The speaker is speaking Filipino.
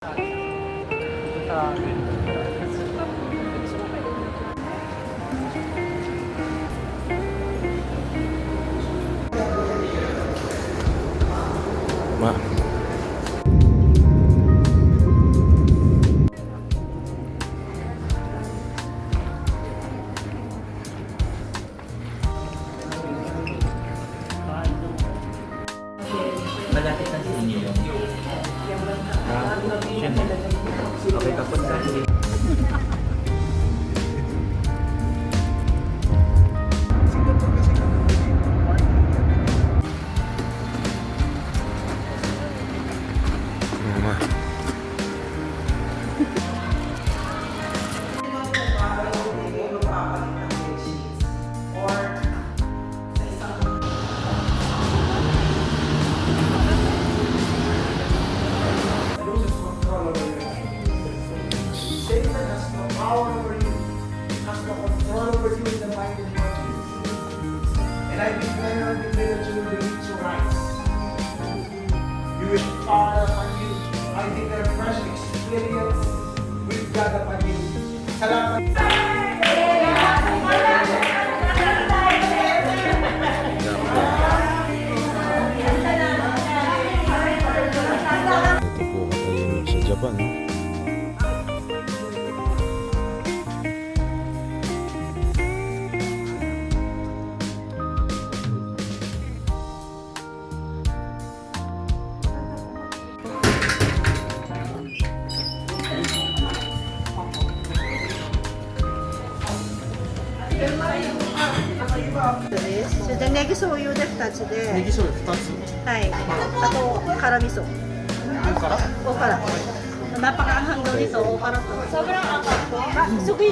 Ma. Malapit na sa inyo yung okay ka po dahil Ma. Satan has no power over you, has no control over you in the mighty name of Jesus. And I declare that you will reach your rise. You will fire upon you. I declare fresh experience with God upon you. Salamat. Ito po katahimik sa Japan.ですそれでネギソを茹で2つでネギ醤油2つはいあと辛味噌大辛大辛napakaanghang daw nito, o karot. Sobrang anghang po. Sugi